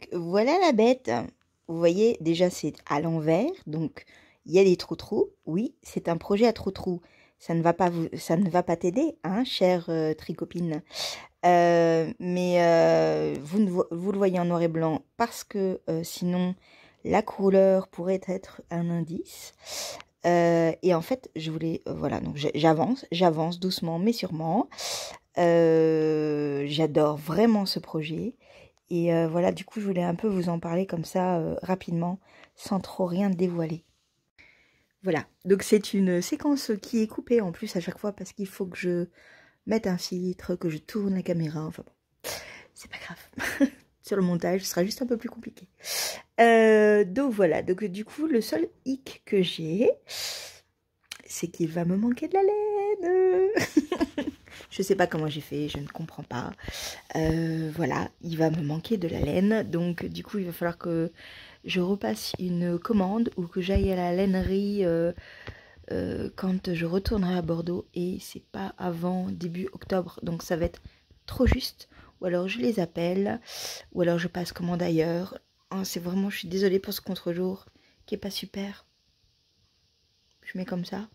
Donc voilà la bête. Vous voyez, déjà c'est à l'envers, donc il y a des trous-trous. Oui, c'est un projet à trous-trous. Ça ne va pas t'aider, hein, chère tricopine. Mais vous le voyez en noir et blanc parce que sinon la couleur pourrait être un indice. Et en fait, je voulais, voilà, donc j'avance doucement mais sûrement. J'adore vraiment ce projet. Et voilà, du coup, je voulais un peu vous en parler comme ça, rapidement, sans trop rien dévoiler. Voilà, donc c'est une séquence qui est coupée en plus à chaque fois parce qu'il faut que je mette un filtre, que je tourne la caméra, enfin bon, c'est pas grave. Sur le montage, ce sera juste un peu plus compliqué. Donc voilà, donc du coup, le seul hic que j'ai, c'est qu'il va me manquer de la laine. Je sais pas comment j'ai fait, je ne comprends pas. Voilà, il va me manquer de la laine, donc du coup il va falloir que je repasse une commande ou que j'aille à la lainerie quand je retournerai à Bordeaux, et c'est pas avant début octobre, donc ça va être trop juste. Ou alors je les appelle, ou alors je passe commande ailleurs. Oh, c'est vraiment, je suis désolée pour ce contre-jour qui est pas super. Je mets comme ça.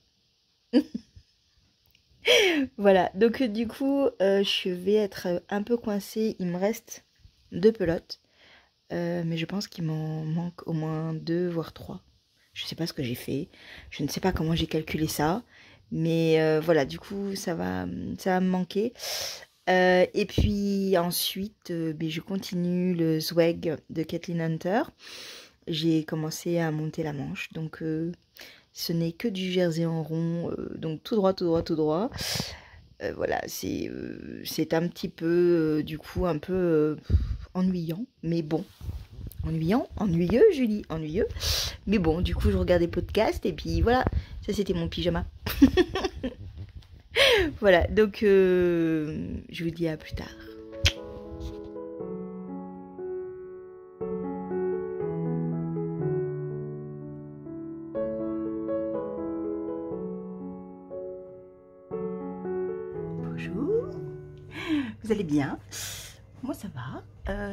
Voilà, donc du coup, je vais être un peu coincée. Il me reste 2 pelotes, mais je pense qu'il m'en manque au moins 2, voire 3. Je sais pas ce que j'ai fait, je ne sais pas comment j'ai calculé ça, mais voilà, du coup, ça va me manquer. Et puis ensuite, ben, je continue le swag de Kathleen Hunter. J'ai commencé à monter la manche, donc ce n'est que du jersey en rond, donc tout droit, tout droit, tout droit. Voilà, c'est un petit peu, du coup, un peu ennuyant, mais bon. Ennuyant, ennuyeux, Julie, ennuyeux. Mais bon, du coup, je regarde des podcasts, et puis voilà, ça c'était mon pyjama. Voilà, donc je vous dis à plus tard. Bonjour, vous allez bien? Moi ça va,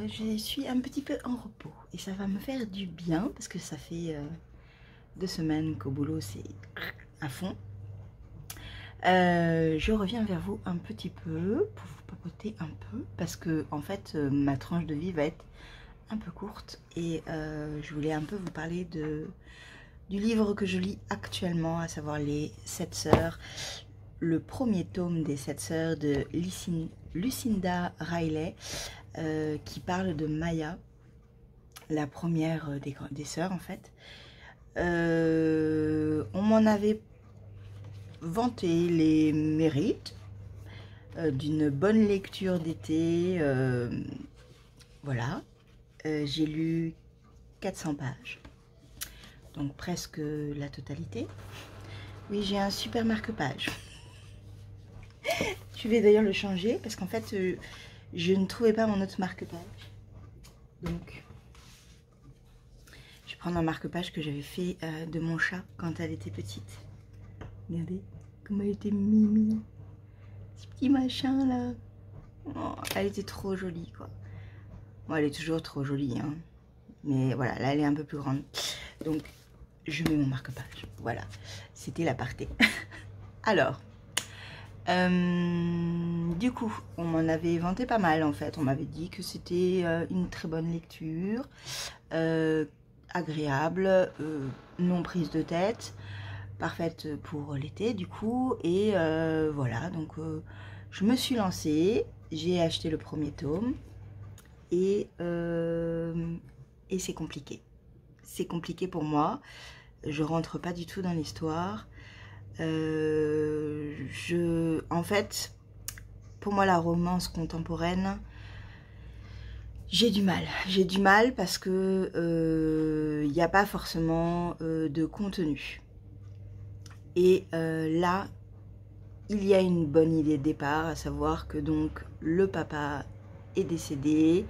je suis un petit peu en repos et ça va me faire du bien parce que ça fait 2 semaines qu'au boulot c'est à fond. Je reviens vers vous un petit peu pour vous papoter un peu parce que en fait ma tranche de vie va être un peu courte et je voulais un peu vous parler du livre que je lis actuellement, à savoir Les 7 sœurs, le premier tome des 7 sœurs de Lucinda Riley, qui parle de Maya, la première des sœurs en fait. On m'en avait vanté les mérites d'une bonne lecture d'été, voilà. J'ai lu 400 pages, donc presque la totalité. Oui, j'ai un super marque-page. Je vais d'ailleurs le changer parce qu'en fait, je ne trouvais pas mon autre marque-page. Donc, je vais prendre un marque-page que j'avais fait de mon chat quand elle était petite. Regardez comme elle était mimi. Ce petit machin là. Oh, elle était trop jolie quoi. Bon, elle est toujours trop jolie, hein. Mais voilà, là elle est un peu plus grande. Donc, je mets mon marque-page. Voilà, c'était l'aparté. Alors, du coup, on m'en avait vanté pas mal en fait. On m'avait dit que c'était une très bonne lecture, agréable, non prise de tête, parfaite pour l'été du coup. Et voilà, donc je me suis lancée, j'ai acheté le premier tome et c'est compliqué. C'est compliqué pour moi. Je rentre pas du tout dans l'histoire. En fait, pour moi, la romance contemporaine, j'ai du mal parce que il n'y a pas forcément de contenu. Et là, il y a une bonne idée de départ, à savoir que donc le papa est décédé,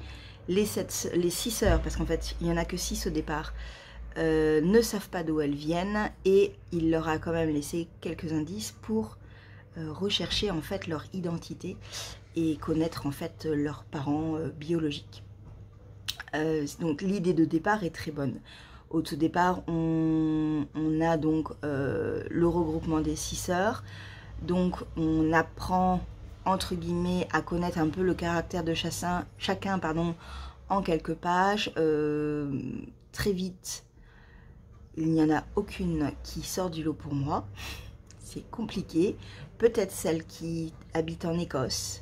les 6 sœurs, parce qu'en fait, il n'y en a que 6 au départ, ne savent pas d'où elles viennent, et il leur a quand même laissé quelques indices pour rechercher en fait leur identité et connaître en fait leurs parents biologiques. Donc l'idée de départ est très bonne. Au tout départ, on a donc le regroupement des 6 sœurs. Donc on apprend, entre guillemets, à connaître un peu le caractère de chacun en quelques pages. Très vite, il n'y en a aucune qui sort du lot pour moi. C'est compliqué. Peut-être celle qui habite en Écosse.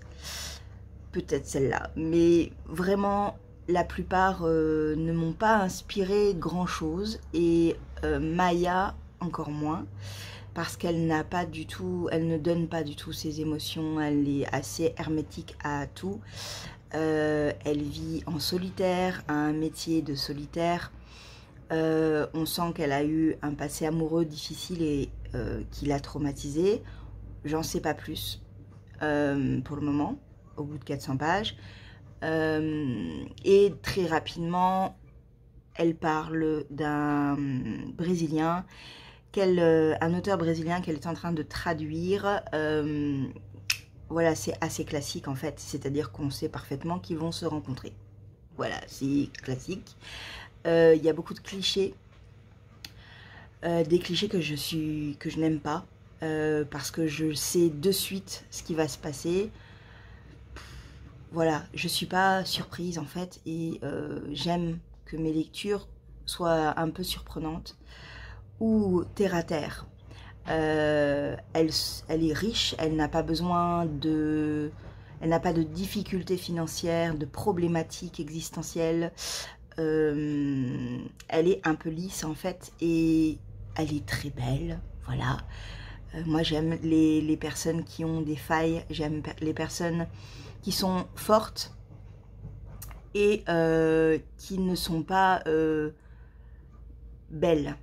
Peut-être celle-là. Mais vraiment, la plupart ne m'ont pas inspiré grand-chose. Et Maya, encore moins. Parce qu'elle n'a pas du tout, elle ne donne pas du tout ses émotions. Elle est assez hermétique à tout. Elle vit en solitaire, a un métier de solitaire. On sent qu'elle a eu un passé amoureux difficile et qui l'a traumatisée. J'en sais pas plus pour le moment, au bout de 400 pages. Et très rapidement, elle parle d'un Brésilien, un auteur brésilien qu'elle est en train de traduire. Voilà, c'est assez classique en fait, c'est-à-dire qu'on sait parfaitement qu'ils vont se rencontrer. Voilà, c'est classique. Il y a beaucoup de clichés, des clichés que je n'aime pas, parce que je sais de suite ce qui va se passer. Voilà, je suis pas surprise en fait, et j'aime que mes lectures soient un peu surprenantes ou terre à terre. Elle est riche, elle n'a pas besoin de... Elle n'a pas de difficultés financières, de problématiques existentielles. Elle est un peu lisse en fait, et elle est très belle, voilà. Moi j'aime les personnes qui ont des failles, j'aime les personnes qui sont fortes et qui ne sont pas belles.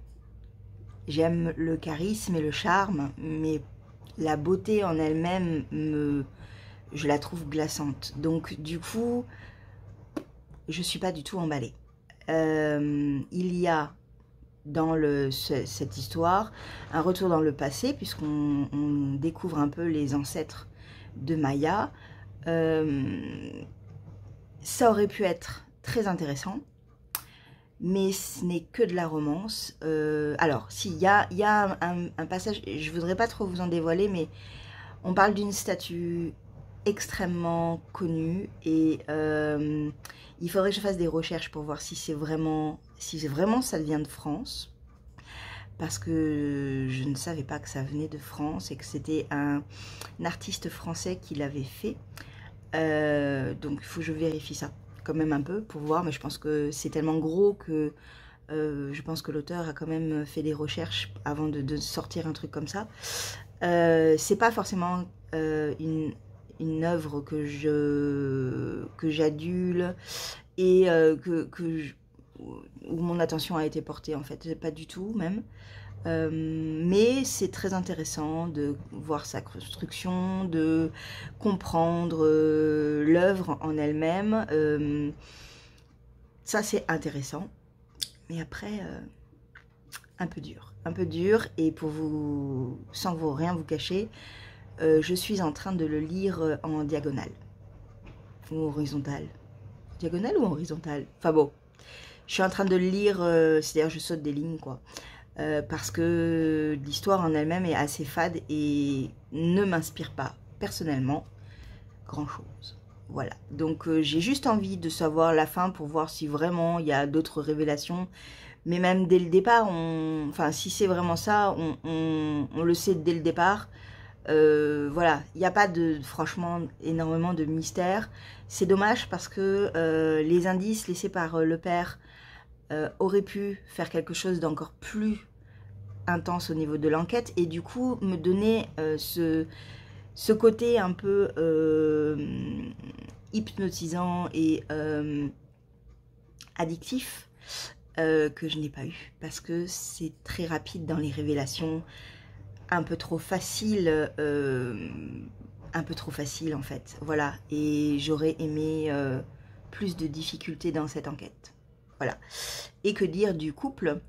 J'aime le charisme et le charme, mais la beauté en elle-même, je la trouve glaçante. Donc du coup, je suis pas du tout emballée. Il y a dans cette histoire un retour dans le passé, puisqu'on découvre un peu les ancêtres de Maya. Ça aurait pu être très intéressant, mais ce n'est que de la romance. Alors, si, il y a un passage, je voudrais pas trop vous en dévoiler, mais on parle d'une statue extrêmement connue, et il faudrait que je fasse des recherches pour voir si vraiment ça vient de France, parce que je ne savais pas que ça venait de France et que c'était un artiste français qui l'avait fait. Donc il faut que je vérifie ça quand même un peu pour voir, mais je pense que c'est tellement gros que je pense que l'auteur a quand même fait des recherches avant de sortir un truc comme ça. C'est pas forcément une œuvre que j'adule et où mon attention a été portée en fait, pas du tout même. Mais c'est très intéressant de voir sa construction, de comprendre l'œuvre en elle-même. Ça c'est intéressant, mais après un peu dur, et pour vous, sans vous rien vous cacher, je suis en train de le lire en diagonale ou horizontale. Diagonale ou horizontale? Enfin bon, je suis en train de le lire, c'est-à-dire je saute des lignes quoi. Parce que l'histoire en elle-même est assez fade et ne m'inspire pas, personnellement, grand-chose. Voilà, donc j'ai juste envie de savoir la fin pour voir si vraiment il y a d'autres révélations. Mais même dès le départ, enfin si c'est vraiment ça, on le sait dès le départ. Voilà, il n'y a pas franchement énormément de mystère. C'est dommage parce que les indices laissés par le père auraient pu faire quelque chose d'encore plus intense au niveau de l'enquête, et du coup me donner ce côté un peu hypnotisant et addictif que je n'ai pas eu, parce que c'est très rapide dans les révélations, un peu trop facile en fait, voilà, et j'aurais aimé plus de difficultés dans cette enquête, voilà. Et que dire du couple?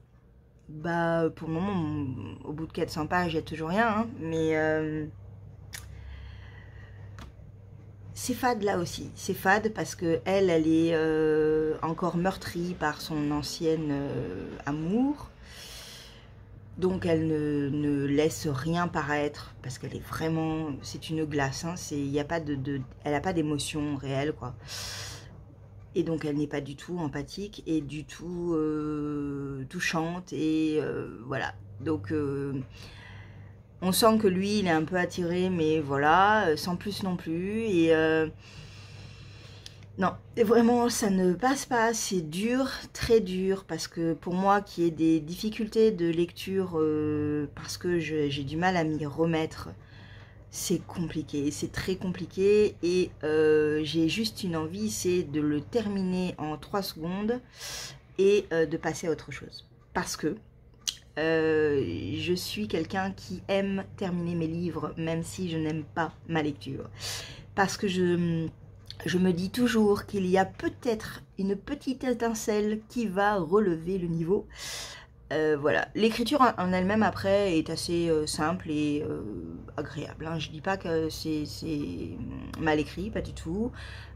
Bah pour le moment, au bout de 400 pages, il n'y a toujours rien, hein, mais c'est fade là aussi, c'est fade parce que elle est encore meurtrie par son ancienne amour. Donc elle ne laisse rien paraître parce qu'elle est vraiment, c'est une glace, hein, y a pas elle n'a pas d'émotion réelle, quoi. Et donc elle n'est pas du tout empathique et du tout touchante et voilà. Donc on sent que lui il est un peu attiré, mais voilà, sans plus non plus. Et non, et vraiment ça ne passe pas, c'est dur, très dur, parce que pour moi qui ai des difficultés de lecture, parce que j'ai du mal à m'y remettre, c'est compliqué, c'est très compliqué, et j'ai juste une envie, c'est de le terminer en 3 secondes et de passer à autre chose. Parce que je suis quelqu'un qui aime terminer mes livres, même si je n'aime pas ma lecture. Parce que je me dis toujours qu'il y a peut-être une petite étincelle qui va relever le niveau. Voilà, l'écriture en elle-même après est assez simple et agréable, hein. Je dis pas que c'est mal écrit, pas du tout.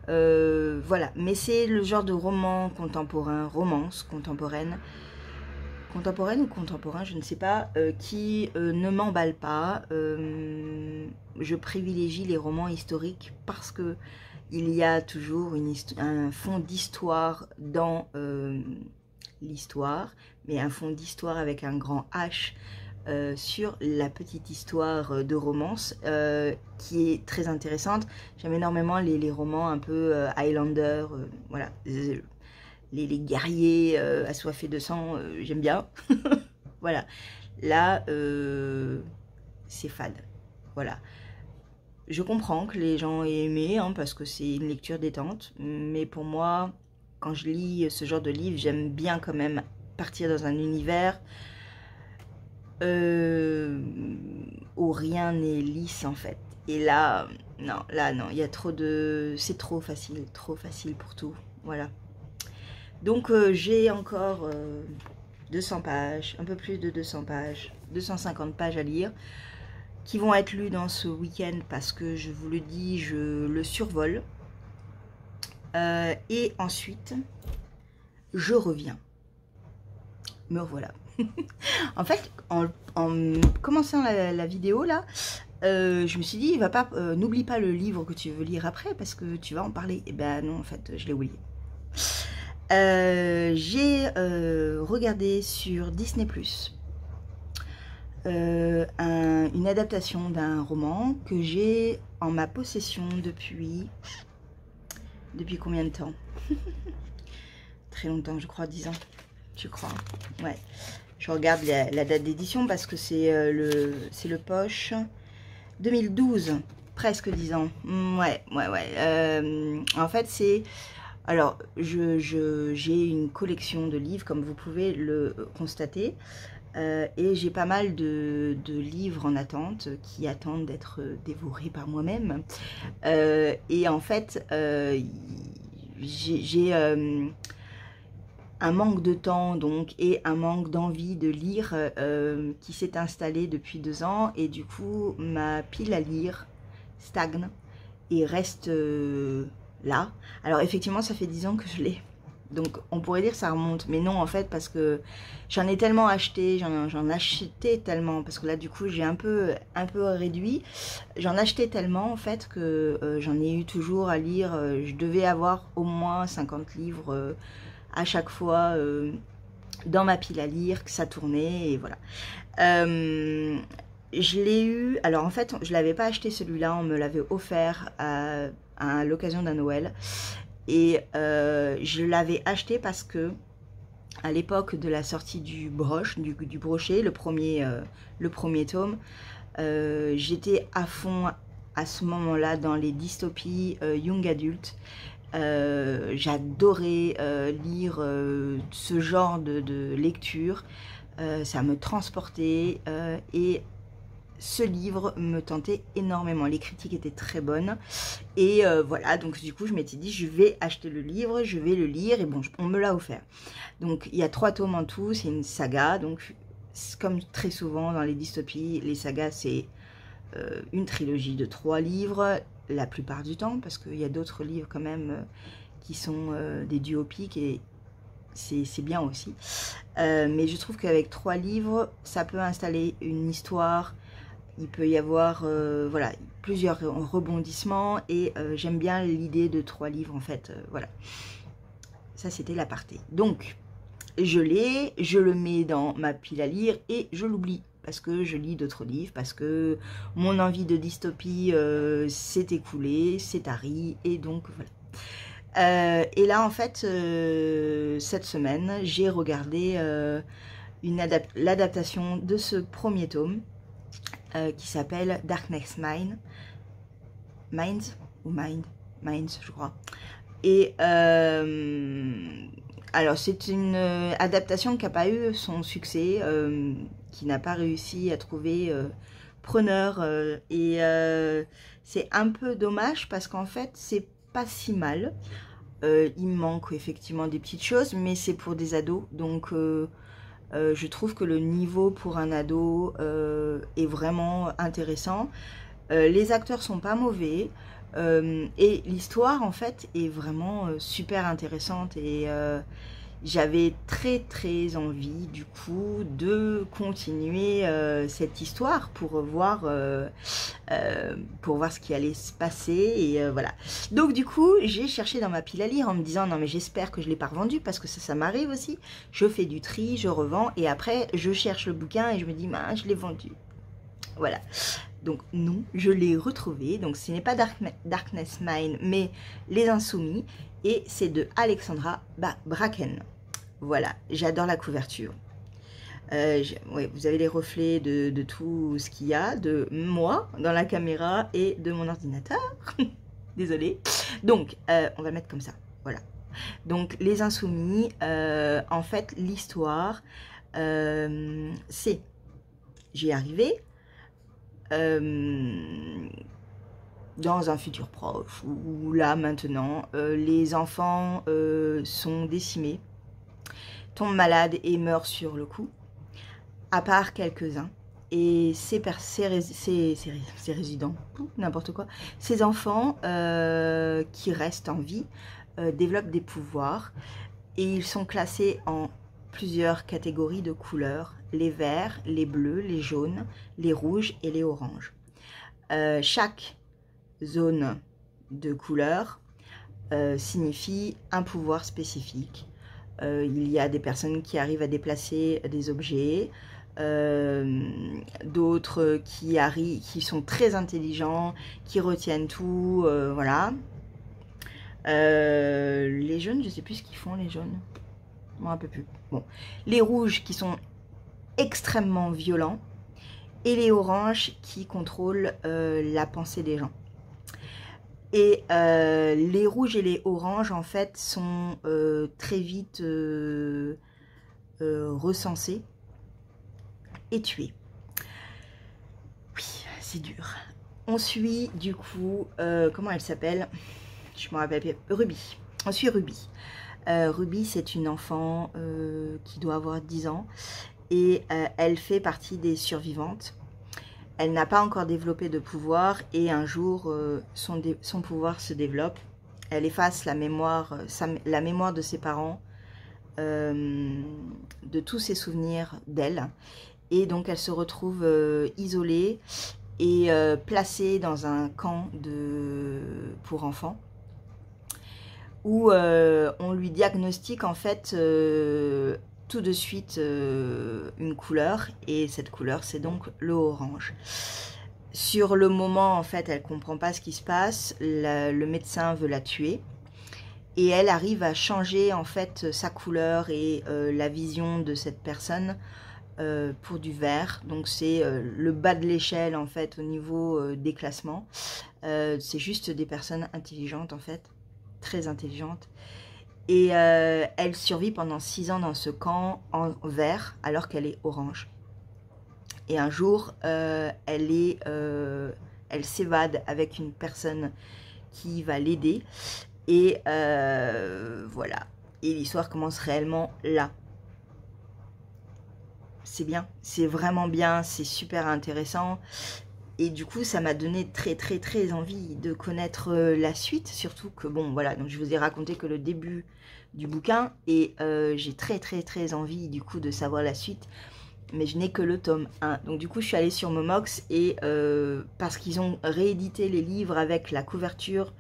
Voilà, mais c'est le genre de roman contemporain, romance contemporaine ou contemporain, je ne sais pas, qui ne m'emballe pas. Je privilégie les romans historiques parce que il y a toujours un fond d'histoire dans l'histoire, mais un fond d'histoire avec un grand H sur la petite histoire de romance qui est très intéressante. J'aime énormément les romans un peu Highlander, voilà, les guerriers assoiffés de sang, j'aime bien. Voilà, là c'est fade, voilà. Je comprends que les gens aient aimé, hein, parce que c'est une lecture détente, mais pour moi, quand je lis ce genre de livre, j'aime bien quand même partir dans un univers où rien n'est lisse en fait. Et là, non, il y a trop de... c'est trop facile pour tout, voilà. Donc j'ai encore 200 pages, un peu plus de 200 pages, 250 pages à lire, qui vont être lues dans ce week-end parce que je vous le dis, je le survole. Et ensuite, je reviens. Me revoilà. En fait, en commençant la vidéo là, je me suis dit, n'oublie pas le livre que tu veux lire après parce que tu vas en parler. Et ben non, en fait, je l'ai oublié. J'ai regardé sur Disney+, une adaptation d'un roman que j'ai en ma possession depuis combien de temps? Très longtemps, je crois, 10 ans, je crois, ouais. Je regarde la date d'édition parce que c'est le poche 2012, presque 10 ans, ouais. En fait, c'est... Alors, j'ai une collection de livres, comme vous pouvez le constater, et j'ai pas mal de livres en attente qui attendent d'être dévorés par moi-même. Et en fait, j'ai un manque de temps donc et un manque d'envie de lire qui s'est installé depuis 2 ans, et du coup, ma pile à lire stagne et reste là. Alors effectivement, ça fait 10 ans que je l'ai. Donc on pourrait dire que ça remonte, mais non en fait, parce que j'en ai tellement acheté, j'en achetais tellement, parce que là du coup j'ai un peu réduit, j'en achetais tellement en fait que j'en ai eu toujours à lire, je devais avoir au moins 50 livres à chaque fois dans ma pile à lire, que ça tournait, et voilà. Je l'ai eu, alors en fait je l'avais pas acheté celui-là, on me l'avait offert à l'occasion d'un Noël. Et je l'avais acheté parce que à l'époque de la sortie du brochet, le premier tome, j'étais à fond à ce moment-là dans les dystopies young adult. J'adorais lire ce genre de lecture, ça me transportait et ce livre me tentait énormément, les critiques étaient très bonnes, et voilà, donc du coup je m'étais dit je vais acheter le livre, je vais le lire, et bon, on me l'a offert. Donc il y a 3 tomes en tout, c'est une saga, donc comme très souvent dans les dystopies, les sagas c'est une trilogie de 3 livres, la plupart du temps, parce qu'il y a d'autres livres quand même qui sont des duopiques et c'est bien aussi. Mais je trouve qu'avec 3 livres, ça peut installer une histoire. Il peut y avoir voilà, plusieurs rebondissements et j'aime bien l'idée de 3 livres en fait. Voilà, ça c'était l'aparté. Donc, je l'ai, je le mets dans ma pile à lire et je l'oublie. Parce que je lis d'autres livres, parce que mon envie de dystopie s'est écoulée, s'est tarie, et donc voilà. Et là, en fait, cette semaine, j'ai regardé l'adaptation de ce premier tome, qui s'appelle Darkness Minds, ou Minds, je crois. Et alors, c'est une adaptation qui n'a pas eu son succès, qui n'a pas réussi à trouver preneur. Et c'est un peu dommage parce qu'en fait, c'est pas si mal. Il manque effectivement des petites choses, mais c'est pour des ados. Donc, je trouve que le niveau pour un ado est vraiment intéressant. Les acteurs sont pas mauvais. Et l'histoire en fait est vraiment super intéressante et j'avais très envie du coup de continuer cette histoire pour voir ce qui allait se passer et voilà. Donc du coup j'ai cherché dans ma pile à lire en me disant non mais j'espère que je l'ai pas revendu parce que ça m'arrive aussi. Je fais du tri, je revends et après je cherche le bouquin et je me dis bah, je l'ai vendu. Voilà. Donc non, je l'ai retrouvé. Donc ce n'est pas Darkness Mine, mais Les Insoumis. Et c'est de Alexandra Bracken. Voilà, j'adore la couverture. Ouais, vous avez les reflets de tout ce qu'il y a, de moi dans la caméra et de mon ordinateur. Désolée. Donc, on va le mettre comme ça. Voilà. Donc, Les Insoumis, en fait, l'histoire, c'est... J'y ai arrivé. Dans un futur proche ou là maintenant les enfants sont décimés, tombent malades et meurent sur le coup, à part quelques-uns, et ces résidents, n'importe quoi, ces enfants qui restent en vie développent des pouvoirs et ils sont classés en plusieurs catégories de couleurs: les verts, les bleus, les jaunes, les rouges et les oranges. Chaque zone de couleur signifie un pouvoir spécifique. Il y a des personnes qui arrivent à déplacer des objets, d'autres qui sont très intelligents, qui retiennent tout, voilà. Les jaunes, je sais plus ce qu'ils font les jaunes. Un peu plus. Bon, les rouges qui sont extrêmement violents et les oranges qui contrôlent la pensée des gens. Et les rouges et les oranges en fait sont très vite recensés et tués. Oui, c'est dur. On suit du coup, comment elle s'appelle? Je me rappelle, Ruby. On suit Ruby. Ruby, c'est une enfant qui doit avoir 10 ans et elle fait partie des survivantes. Elle n'a pas encore développé de pouvoir et un jour, son pouvoir se développe. Elle efface la mémoire de ses parents, de tous ses souvenirs d'elle. Et donc, elle se retrouve isolée et placée dans un camp pour enfants, où on lui diagnostique en fait tout de suite une couleur, et cette couleur c'est donc le orange. Sur le moment en fait elle comprend pas ce qui se passe, le médecin veut la tuer et elle arrive à changer en fait sa couleur et la vision de cette personne pour du vert. Donc c'est le bas de l'échelle en fait au niveau des classements. C'est juste des personnes intelligentes en fait, très intelligentes. Et elle survit pendant 6 ans dans ce camp en vert alors qu'elle est orange. Et un jour, elle s'évade avec une personne qui va l'aider. Et voilà. Et l'histoire commence réellement là. C'est bien, c'est vraiment bien, c'est super intéressant. Et du coup, ça m'a donné très envie de connaître la suite. Surtout que, bon, voilà, donc je vous ai raconté que le début du bouquin. Et j'ai très envie, du coup, de savoir la suite. Mais je n'ai que le tome 1. Donc du coup, je suis allée sur Momox. Et parce qu'ils ont réédité les livres avec la couverture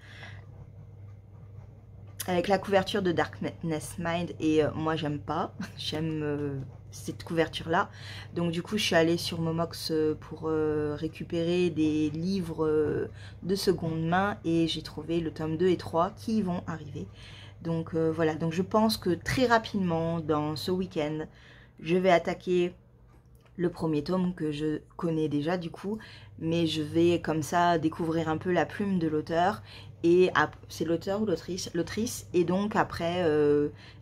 de Darkness Mind. Et moi, j'aime pas. J'aime... cette couverture là, donc du coup je suis allée sur Momox pour récupérer des livres de seconde main et j'ai trouvé le tome 2 et 3 qui vont arriver, donc voilà, donc je pense que très rapidement dans ce week-end je vais attaquer le premier tome que je connais déjà du coup, mais je vais comme ça découvrir un peu la plume de l'auteur. Et c'est l'auteur ou l'autrice, et donc après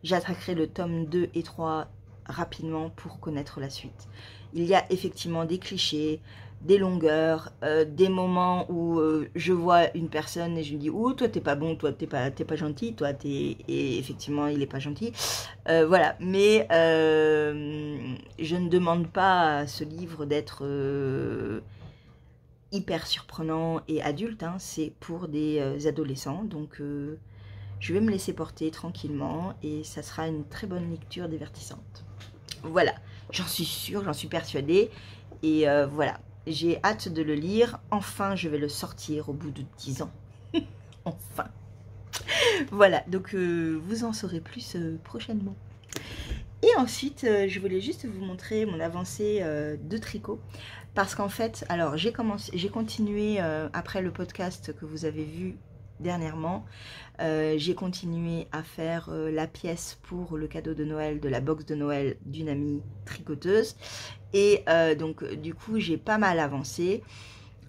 j'attaquerai le tome 2 et 3 rapidement pour connaître la suite. Il y a effectivement des clichés, des longueurs, des moments où je vois une personne et je lui dis « Oh, toi t'es pas bon, toi t'es pas gentil, toi t'es... » Et effectivement, il est pas gentil. Voilà, mais je ne demande pas à ce livre d'être hyper surprenant et adulte, hein. C'est pour des adolescents, donc je vais me laisser porter tranquillement et ça sera une très bonne lecture divertissante. Voilà, j'en suis sûre, j'en suis persuadée. Et voilà, j'ai hâte de le lire. Enfin, je vais le sortir au bout de 10 ans. Enfin. Voilà, donc vous en saurez plus prochainement. Et ensuite, je voulais juste vous montrer mon avancée de tricot. Parce qu'en fait, alors j'ai continué après le podcast que vous avez vu dernièrement, j'ai continué à faire la pièce pour le cadeau de Noël de la box de Noël d'une amie tricoteuse. Et donc du coup j'ai pas mal avancé.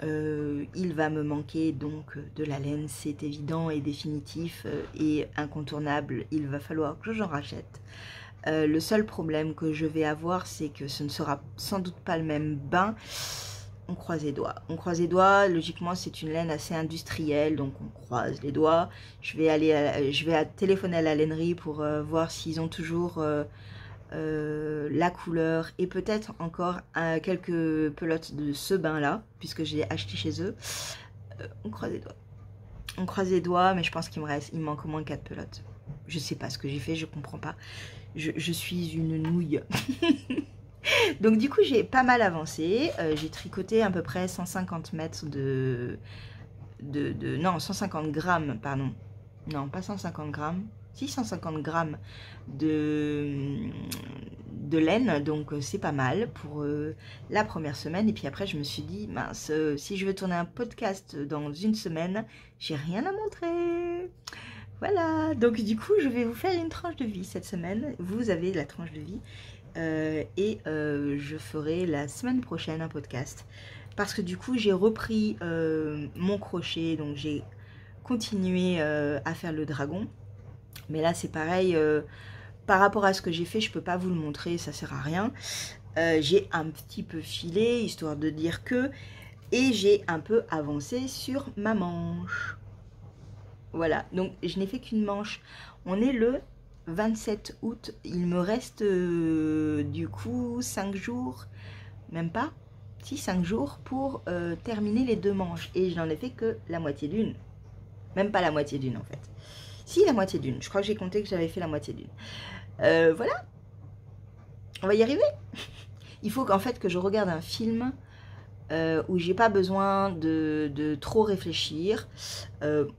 Il va me manquer donc de la laine, c'est évident et définitif et incontournable. Il va falloir que j'en rachète. Le seul problème que je vais avoir, c'est que ce ne sera sans doute pas le même bain. On croise les doigts. On croise les doigts. Logiquement, c'est une laine assez industrielle, donc on croise les doigts. Je vais téléphoner à la lainerie pour voir s'ils ont toujours la couleur et peut-être encore quelques pelotes de ce bain-là, puisque j'ai acheté chez eux. On croise les doigts. On croise les doigts, mais je pense qu'il me manque au moins 4 pelotes. Je sais pas ce que j'ai fait, je comprends pas. Je suis une nouille. Donc du coup j'ai pas mal avancé, j'ai tricoté à peu près 150 mètres non 150 grammes, pardon, non pas 150 grammes, si 150 grammes de laine, donc c'est pas mal pour la première semaine. Et puis après je me suis dit, mince, si je veux tourner un podcast dans une semaine, j'ai rien à montrer. Voilà, donc du coup je vais vous faire une tranche de vie cette semaine, vous avez la tranche de vie. Et je ferai la semaine prochaine un podcast parce que du coup j'ai repris mon crochet, donc j'ai continué à faire le dragon, mais là c'est pareil, par rapport à ce que j'ai fait je peux pas vous le montrer, ça sert à rien. J'ai un petit peu filé histoire de dire que, et j'ai un peu avancé sur ma manche. Voilà, donc je n'ai fait qu'une manche. On est le 27 août, il me reste du coup 5 jours, même pas, si 5 jours pour terminer les 2 manches. Et je n'en ai fait que la moitié d'une, même pas la moitié d'une en fait. Si, la moitié d'une, je crois que j'ai compté que j'avais fait la moitié d'une. Voilà, on va y arriver. Il faut qu'en fait que je regarde un film où j'ai pas besoin de trop réfléchir.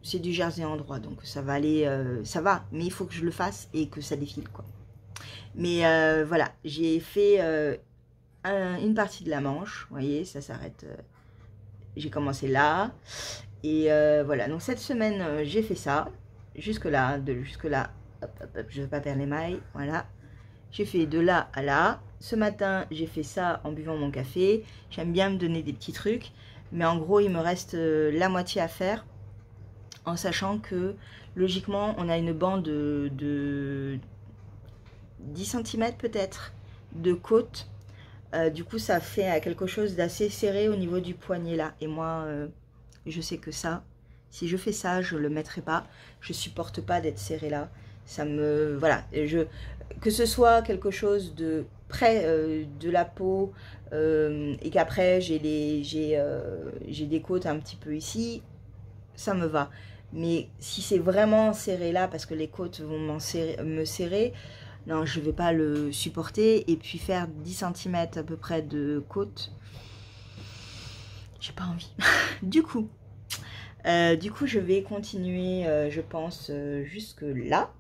C'est du jersey en droit, donc ça va aller, ça va, mais il faut que je le fasse et que ça défile quoi. Mais voilà, j'ai fait une partie de la manche, vous voyez, ça s'arrête. J'ai commencé là, et voilà, donc cette semaine j'ai fait ça, jusque là, hop, hop, hop, je ne vais pas perdre les mailles, voilà. J'ai fait de là à là. Ce matin, j'ai fait ça en buvant mon café. J'aime bien me donner des petits trucs. Mais en gros, il me reste la moitié à faire. En sachant que, logiquement, on a une bande de 10 cm peut-être de côte. Du coup, ça fait quelque chose d'assez serré au niveau du poignet là. Et moi, je sais que ça, si je fais ça, je ne le mettrai pas. Je supporte pas d'être serré là. Ça me... Voilà, que ce soit quelque chose de près de la peau et qu'après j'ai des côtes un petit peu ici, ça me va. Mais si c'est vraiment serré là, parce que les côtes vont me serrer, non, je ne vais pas le supporter. Et puis faire 10 cm à peu près de côte, j'ai pas envie. Du coup, je vais continuer, je pense, jusque là.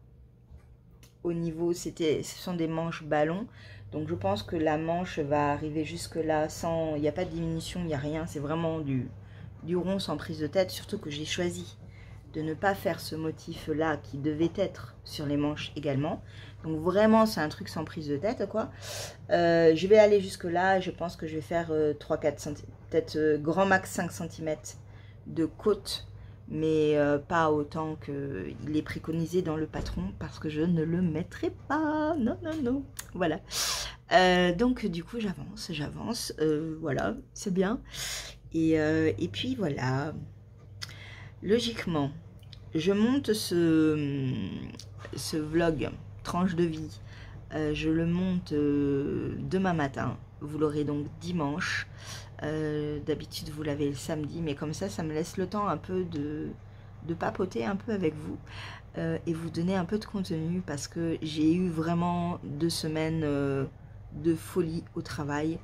Au niveau, ce sont des manches ballon. Donc je pense que la manche va arriver jusque là sans, il n'y a pas de diminution, il n'y a rien. C'est vraiment du rond sans prise de tête. Surtout que j'ai choisi de ne pas faire ce motif là qui devait être sur les manches également. Donc vraiment c'est un truc sans prise de tête quoi. Je vais aller jusque là. Je pense que je vais faire 3-4 cm, peut-être grand max 5 cm de côte, mais pas autant qu'il est préconisé dans le patron, parce que je ne le mettrai pas, non, non, non, voilà. Donc du coup j'avance, voilà, c'est bien. Et puis voilà, logiquement, je monte ce vlog, tranche de vie, je le monte demain matin, vous l'aurez donc dimanche. D'habitude vous l'avez le samedi, mais comme ça me laisse le temps un peu de papoter un peu avec vous et vous donner un peu de contenu, parce que j'ai eu vraiment 2 semaines de folie au travail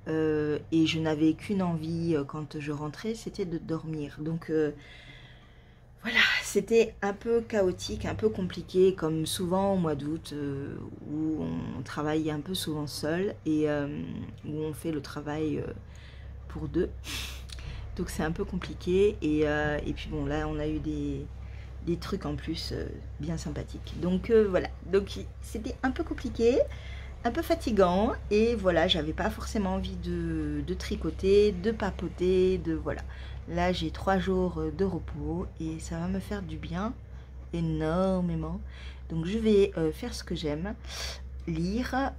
et je n'avais qu'une envie quand je rentrais, c'était de dormir. Donc voilà, c'était un peu chaotique, un peu compliqué, comme souvent au mois d'août, où on travaille un peu souvent seul et où on fait le travail pour 2. Donc c'est un peu compliqué. Et puis bon, là, on a eu des trucs en plus bien sympathiques. Donc voilà, donc c'était un peu compliqué, un peu fatigant. Et voilà, j'avais pas forcément envie de tricoter, de papoter, voilà. Là, j'ai 3 jours de repos et ça va me faire du bien énormément. Donc, je vais faire ce que j'aime, lire,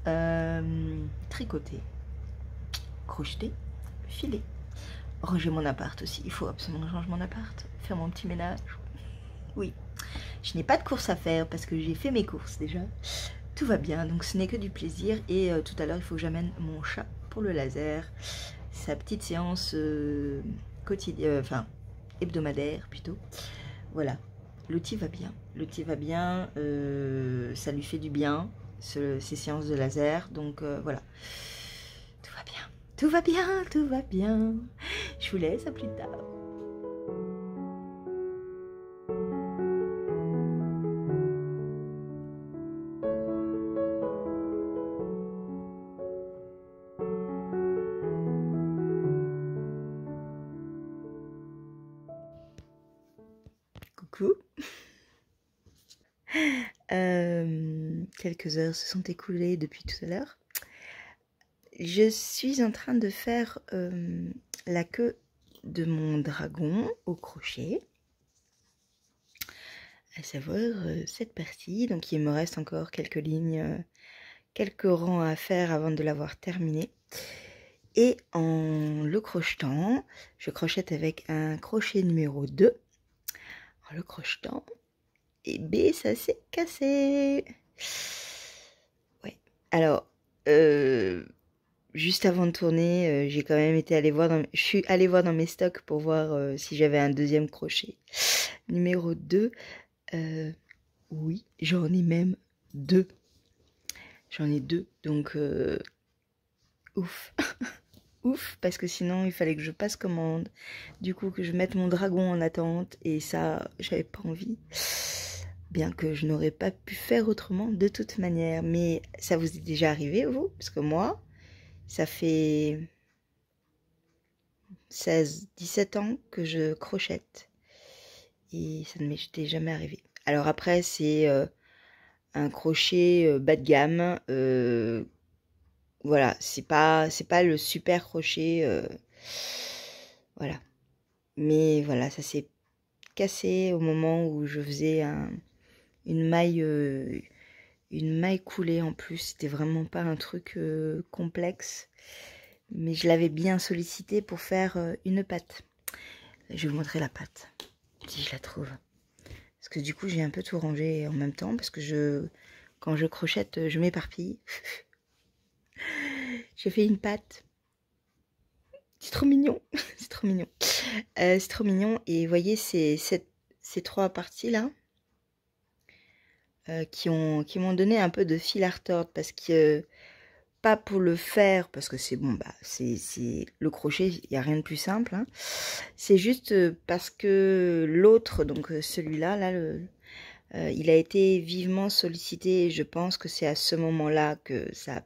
tricoter, crocheter, filer, ranger mon appart aussi. Il faut absolument que je range mon appart, faire mon petit ménage. Oui, je n'ai pas de courses à faire parce que j'ai fait mes courses déjà. Tout va bien, donc ce n'est que du plaisir. Et tout à l'heure, il faut que j'amène mon chat pour le laser. Sa petite séance quotidienne, enfin hebdomadaire plutôt. Voilà, l'outil va bien. L'outil va bien, ça lui fait du bien, ces séances de laser. Donc voilà, tout va bien. Tout va bien, tout va bien. Je vous laisse, à plus tard. Coucou. Quelques heures se sont écoulées depuis tout à l'heure. Je suis en train de faire la queue de mon dragon au crochet, à savoir cette partie. Donc il me reste encore quelques lignes, quelques rangs à faire avant de l'avoir terminé. Et en le crochetant, je crochette avec un crochet numéro 2. En le crochetant, et B, ça s'est cassé. Ouais. Alors, juste avant de tourner, j'ai quand même été allée voir je suis allée voir dans mes stocks pour voir si j'avais un deuxième crochet. Numéro 2, oui, j'en ai même 2. J'en ai 2, donc ouf. Ouf, parce que sinon il fallait que je passe commande, du coup que je mette mon dragon en attente, et ça j'avais pas envie, bien que je n'aurais pas pu faire autrement de toute manière. Mais ça vous est déjà arrivé vous? Parce que moi ça fait 16-17 ans que je crochette et ça ne m'était jamais arrivé. Alors après c'est un crochet bas de gamme, voilà, c'est pas le super crochet, voilà. Mais voilà, ça s'est cassé au moment où je faisais une maille coulée en plus. C'était vraiment pas un truc complexe, mais je l'avais bien sollicité pour faire une patte. Je vais vous montrer la patte, si je la trouve. Parce que du coup, j'ai un peu tout rangé en même temps. Parce que quand je crochette, je m'éparpille. J'ai fait une pâte. C'est trop mignon. C'est trop mignon. C'est trop mignon. Et vous voyez, ces 3 parties-là qui m'ont donné un peu de fil à retordre. Parce que, pas pour le faire, parce que c'est bon, bah, c'est le crochet, il n'y a rien de plus simple. Hein. C'est juste parce que l'autre, donc celui-là, là, il a été vivement sollicité. Et je pense que c'est à ce moment-là que ça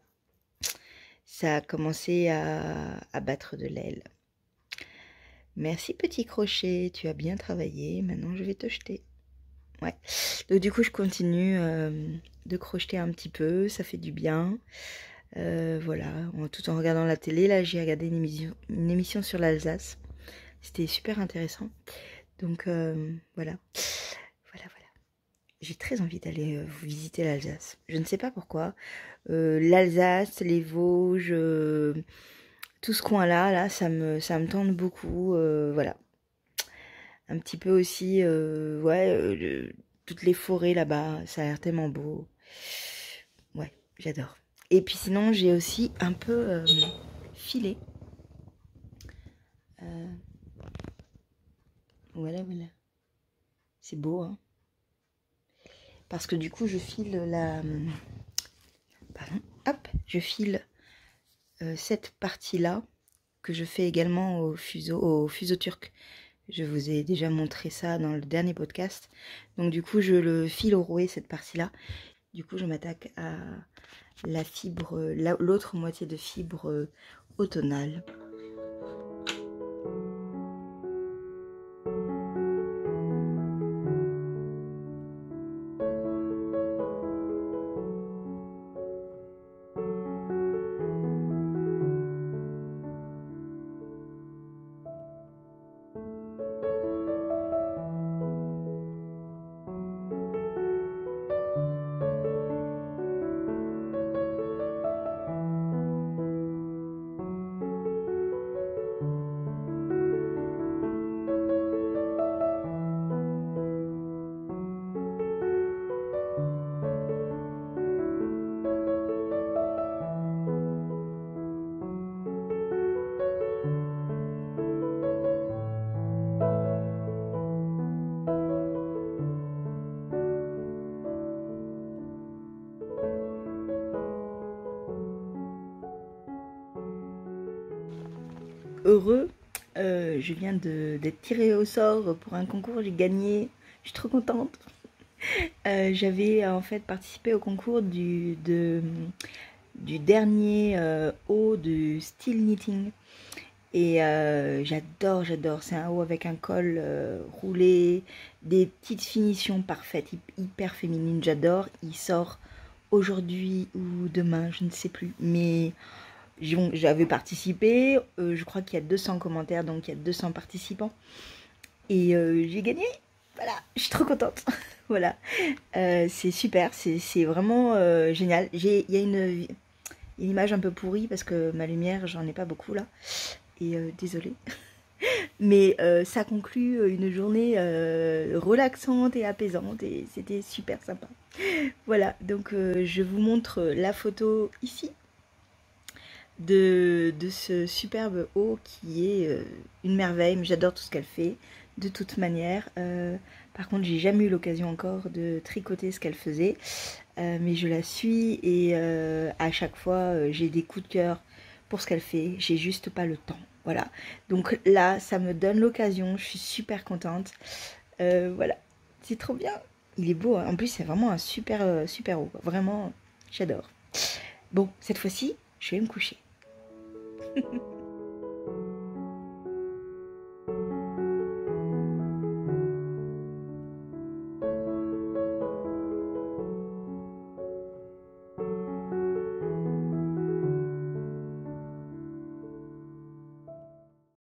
a commencé à battre de l'aile. Merci petit crochet, tu as bien travaillé. Maintenant, je vais te jeter. Ouais. Donc du coup, je continue de crocheter un petit peu. Ça fait du bien. Voilà, tout en regardant la télé. Là, j'ai regardé une émission sur l'Alsace. C'était super intéressant. Donc voilà. Voilà. J'ai très envie d'aller visiter l'Alsace. Je ne sais pas pourquoi. L'Alsace, les Vosges, tout ce coin-là, là, ça me tente beaucoup. Voilà. Un petit peu aussi, ouais, toutes les forêts là-bas, ça a l'air tellement beau. Ouais, j'adore. Et puis sinon, j'ai aussi un peu filé. Voilà. C'est beau, hein. Parce que du coup, je file Pardon. Hop, je file cette partie-là que je fais également au fuseau turc. Je vous ai déjà montré ça dans le dernier podcast. Donc du coup, je le file au rouet, cette partie-là. Du coup, je m'attaque à la fibre, l'autre moitié de fibre automnale. Heureux, je viens d'être tirée au sort pour un concours, j'ai gagné, je suis trop contente. J'avais en fait participé au concours du dernier haut de steel knitting. Et j'adore, c'est un haut avec un col roulé, des petites finitions parfaites, hyper féminines, j'adore. Il sort aujourd'hui ou demain, je ne sais plus, mais j'avais participé, je crois qu'il y a 200 commentaires, donc il y a 200 participants. Et j'ai gagné, voilà, je suis trop contente. Voilà, c'est super, c'est vraiment génial. Il y a une image un peu pourrie parce que ma lumière, j'en ai pas beaucoup là. Et désolée. Mais ça conclut une journée relaxante et apaisante et c'était super sympa. Voilà, donc je vous montre la photo ici de ce superbe haut qui est une merveille. J'adore tout ce qu'elle fait de toute manière. Par contre, j'ai jamais eu l'occasion encore de tricoter ce qu'elle faisait. Mais je la suis et à chaque fois, j'ai des coups de cœur pour ce qu'elle fait. J'ai juste pas le temps. Voilà. Donc là, ça me donne l'occasion. Je suis super contente. Voilà. C'est trop bien. Il est beau. Hein. En plus, c'est vraiment un super haut. Vraiment, j'adore. Bon, cette fois-ci, je vais me coucher.